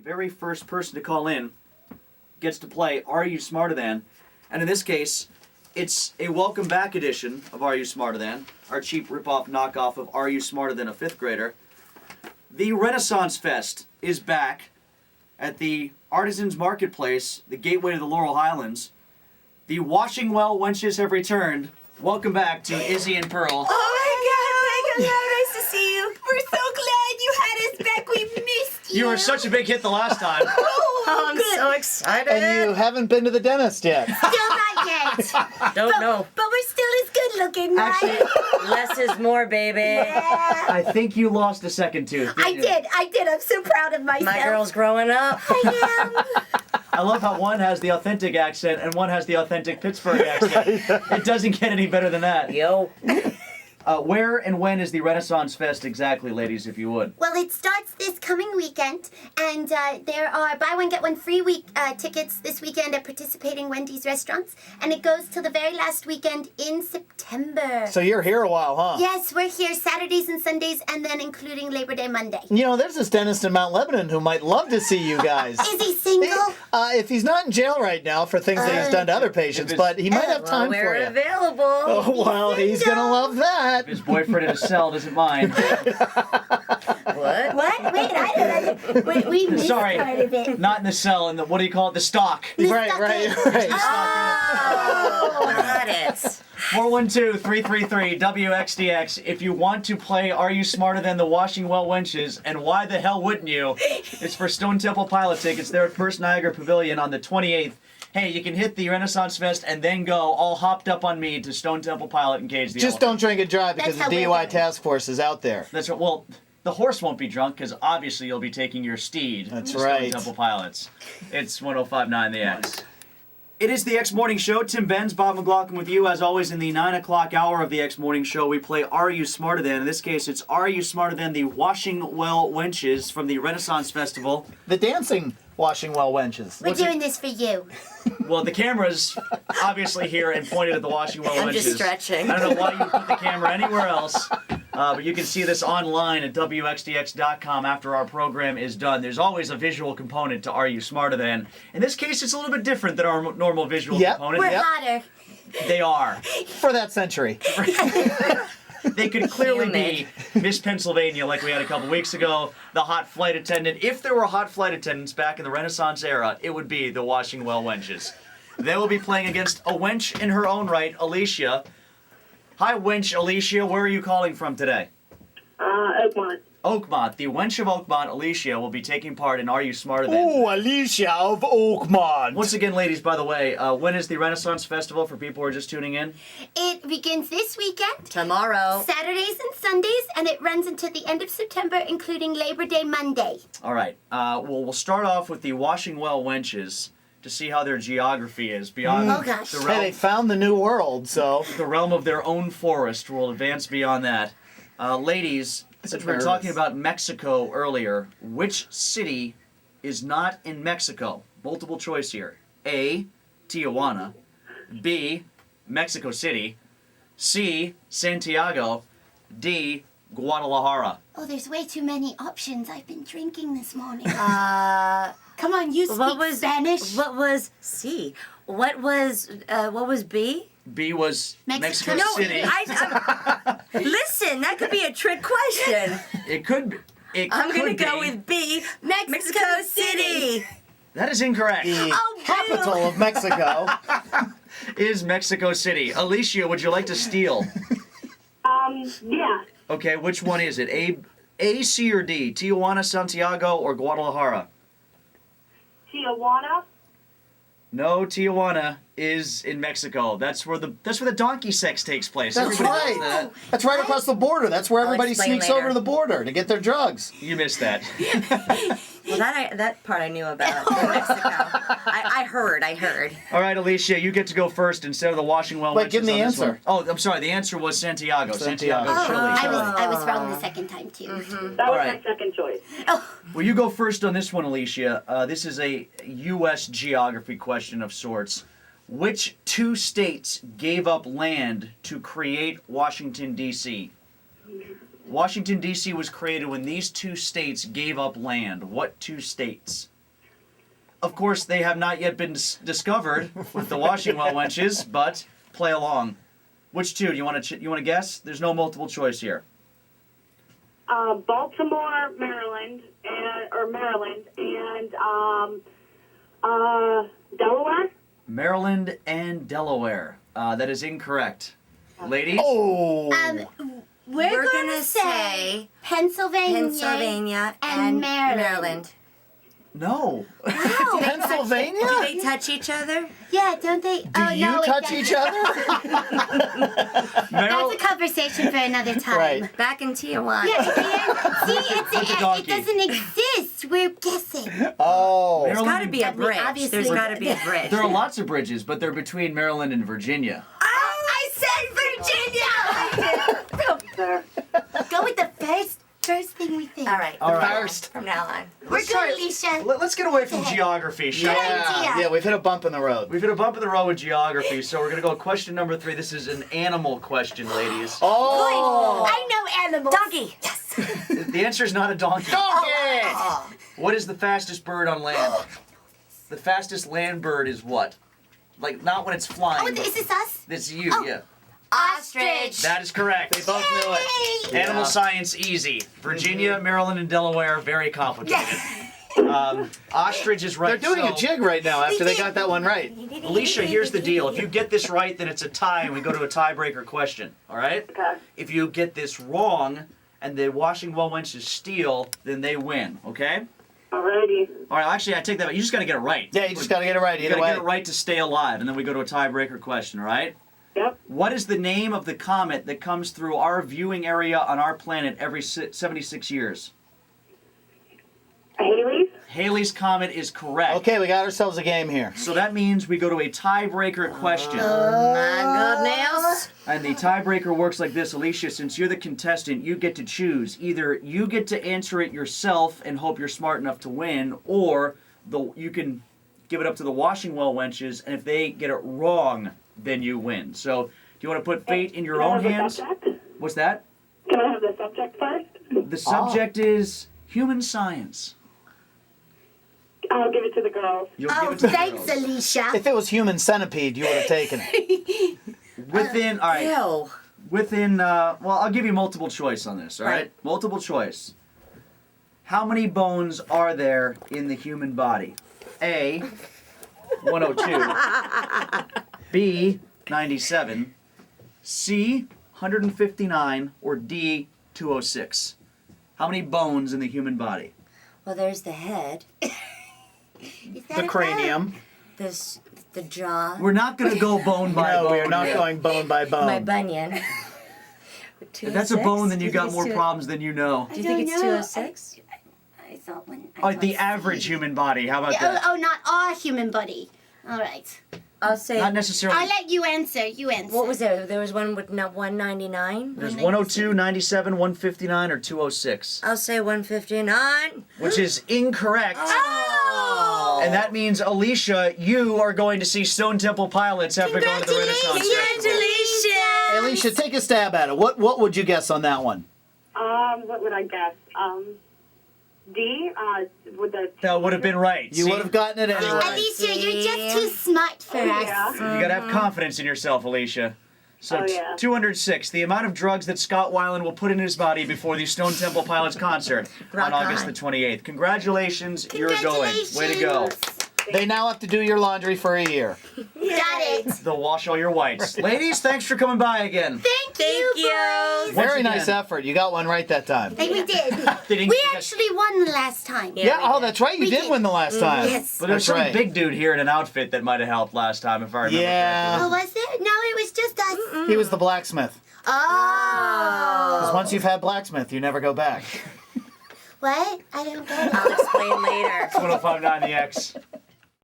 very first person to call in gets to play Are You Smarter Than? And in this case, it's a welcome back edition of Are You Smarter Than? Our cheap rip-off knockoff of Are You Smarter Than a Fifth Grader. The Renaissance Fest is back at the Artisans Marketplace, the gateway to the Laurel Highlands. The Washing Well Wenches have returned. Welcome back to Izzy and Pearl. Oh my God, hello, nice to see you. We're so glad you had us back. We missed you. You were such a big hit the last time. Oh, I'm so excited. And you haven't been to the dentist yet. Still not yet. Don't know. But we're still as good looking, right? Actually, Less is more, baby. Yeah. I think you lost a second tooth. I did. I'm so proud of myself. My girl's growing up. I am. I love how one has the authentic accent and one has the authentic Pittsburgh accent. It doesn't get any better than that. Yo. Where and when is the Renaissance Fest exactly, ladies, if you would? Well, it starts this coming weekend, and there are buy one, get one free tickets this weekend at participating Wendy's restaurants, and it goes till the very last weekend in September. So you're here a while, huh? Yes, we're here Saturdays and Sundays, and then including Labor Day Monday. You know, there's this dentist in Mount Lebanon who might love to see you guys. Is he single? If he's not in jail right now for things that he's done to other patients, but he might have time Well, for we're you. available. Oh, well, he's going to love that. If his boyfriend in a cell doesn't mind. What? What? Wait, I don't know. We missed Sorry, part of it. not in the cell, in the, what do you call it, the stock. Right. Oh, got it. 412-333-WXDX. If you want to play Are You Smarter Than the Washing Well Wenches, and why the hell wouldn't you? It's for Stone Temple Pilot tickets there at First Niagara Pavilion on the 28th. Hey, you can hit the Renaissance Fest and then go all hopped up on me to Stone Temple Pilot and Cage the Just don't drink and drive because That's the how we're DUI doing. task force is out there. That's right. Well, the horse won't be drunk because obviously you'll be taking your steed. That's to right. Stone Temple Pilots. It's 105.9 The X. It is the X Morning Show. Tim Benz, Bob McLaughlin with you. As always, in the 9 o'clock hour of the X Morning Show, we play Are You Smarter Than? In this case, it's Are You Smarter Than the Washing Well Wenches from the Renaissance Festival. The dancing washing well wenches. We're doing this for you. Well, the camera's obviously here and pointed at the Washing Well I'm Wenches. just stretching. I don't know why you put the camera anywhere else, but you can see this online at WXDX.com after our program is done. There's always a visual component to Are You Smarter Than? In this case, it's a little bit different than our normal visual component. We're Yep. hotter. They are. For that century. They could clearly be Miss Pennsylvania like we had a couple weeks ago, the hot flight attendant. If there were hot flight attendants back in the Renaissance era, it would be the Washing Well Wenches. They will be playing against a wench in her own right, Alicia. Hi, wench Alicia. Where are you calling from today? Oakmont. Oakmont. The wench of Oakmont, Alicia, will be taking part in Are You Smarter Than? Oh, Alicia of Oakmont. Once again, ladies, by the way, when is the Renaissance Festival for people who are just tuning in? It begins this weekend, Tomorrow. Saturdays and Sundays, and it runs until the end of September, including Labor Day Monday. All right. We'll start off with the Washing Well Wenches to see how their geography is beyond Oh, gosh. the Hey, realm. they found the new world, so. The realm of their own forest. We'll advance beyond that. Ladies, since we were talking about Mexico earlier, which city is not in Mexico? Multiple choice here. A, Tijuana. B, Mexico City. C, Santiago. D, Guadalajara. Oh, there's way too many options. I've been drinking this morning. Come on, you speak Spanish. What was C? What was B? B was Mexico Mexico. City. Listen, that could be a trick question. It could be. I'm gonna could go be. with B. Mexico City. That is incorrect. The Oh, capital of Mexico. Is Mexico City. Alicia, would you like to steal? Yeah. Okay, which one is it? A, C, or D? Tijuana, Santiago, or Guadalajara? Tijuana. No, Tijuana is in Mexico. That's where the donkey sex takes place. That's Everybody knows right. that. That's right across the border. That's where everybody explain sneaks later. over to the border to get their drugs. You missed that. Well, that part I knew about. Mexico. I heard. All right, Alicia, you get to go first instead of the Washing Well Wait, Wenches give me the on this answer. one. Oh, I'm sorry. The answer was Santiago. Santiago. Chile. I was wrong the second time, too. That was right. my second choice. Oh, Well, you go first on this one, Alicia. This is a U.S. geography question of sorts. Which two states gave up land to create Washington, D.C.? Washington, D.C. was created when these two states gave up land. What two states? of course, they have not yet been discovered with the washing well wenches, but play along. Which two? Do you want to guess? There's no multiple choice here. Baltimore, Maryland, and Delaware. Maryland and Delaware. That is incorrect. Ladies? Oh. We're gonna gonna say Pennsylvania, Pennsylvania and Maryland. No. Wow. Pennsylvania? Do they touch each other? Yeah, don't they? Do oh, you no, touch it each doesn't. other? That's a conversation for another time. Right. Back in Tijuana. Yeah, see, it donkey. doesn't exist. We're guessing. Oh. There's got to be a That we bridge. obviously- There's got to be a bridge. There are lots of bridges, but they're between Maryland and Virginia. Oh, I said Virginia! There. Go with the first thing we think. All right. All right. First. From now on. We're good, Alicia. Let's get away from geography, shall we? idea. Yeah, we've hit a bump in the road. We've hit a bump in the road with geography, so we're going to go question number 3. This is an animal question, ladies. Oh. I know animals. Donkey. Yes. The answer is not a donkey. Donkey! What is the fastest bird on land? The fastest land bird is what? Like, not when it's flying, Oh, but is this us? this is you, Oh. yeah. Ostrich. That is correct. They both knew it. Yay! Animal science, easy. Virginia, Maryland, and Delaware, very complicated. Ostrich is right. They're doing so, a jig right now after they got that one right. Alicia, here's the deal. If you get this right, then it's a tie, and we go to a tiebreaker question. All right? Okay. If you get this wrong, and the washing well wenches steal, then they win. Okay? Alrighty. All right. Actually, I take that back. You just got to get it right. Yeah, you just got to get it right You either got to way. get it right to stay alive, and then we go to a tiebreaker question. All right? Yep. What is the name of the comet that comes through our viewing area on our planet every 76 years? Haley's. Halley's Comet is correct. Okay, we got ourselves a game here. So that means we go to a tiebreaker question. Oh my goodness. And the tiebreaker works like this. Alicia, since you're the contestant, you get to choose. Either you get to answer it yourself and hope you're smart enough to win, or you can give it up to the washing well wenches, and if they get it wrong, then you win. So do you want to put fate in your Can I own have the hands? subject? What's that? Can I have the subject first? The subject is human science. I'll give it to the girls. You'll give Oh, it to the thanks, girls. Alicia. If it was human centipede, you would have taken it. Within, all right. Ew. Within, well, I'll give you multiple choice on this, all right? Right. Multiple choice. How many bones are there in the human body? A, 102. B, 97. C, 159. Or D, 206. How many bones in the human body? Well, there's the head, Is that The a cranium. there's the jaw, We're not going to go bone by No, bone. we are not yet. going bone by bone. my bunion. If that's a bone, then you got more problems. problems than you know. Do you think it's don't know. 206? I thought one. I Oh, thought the C. average human body. How about Yeah, that? oh, not our human body. All right. I'll say. Not necessarily. I'll let you answer. You answer. What was there? There was one with 199. There's 102, 97, 159, or 206, I'll say 159. which is incorrect. Oh! And that means, Alicia, you are going to see Stone Temple Pilots after going to the Renaissance Festival. Congratulations! Hey, Alicia, take a stab at it. What would you guess on that one? What would I guess? D. Would the. That would have been right. You See? would have gotten it anyway. Alicia, you're just too smart for us. Yeah. You gotta have confidence in yourself, Alicia. So Oh, yeah. 206, the amount of drugs that Scott Weiland will put in his body before the Stone Temple Pilots concert on Rock August on. the 28th. Congratulations, you're going. Way to go. They now have to do your laundry for a year. Got it. They'll wash all your whites. Ladies, thanks for coming by again. Thank you. you, boys. Very again. nice effort. You got one right that time. Hey, we did. They didn't We get- actually won the last time. Yeah, we oh, did. that's right. You We did did. win the last time. Yes. But there's That's some right. big dude here in an outfit that might have helped last time, if I remember Yeah. Oh, correctly. was there? No, it was just us. He was the blacksmith. Oh. Because once you've had blacksmith, you never go back. What? I don't get it. I'll explain later. 1059 The X.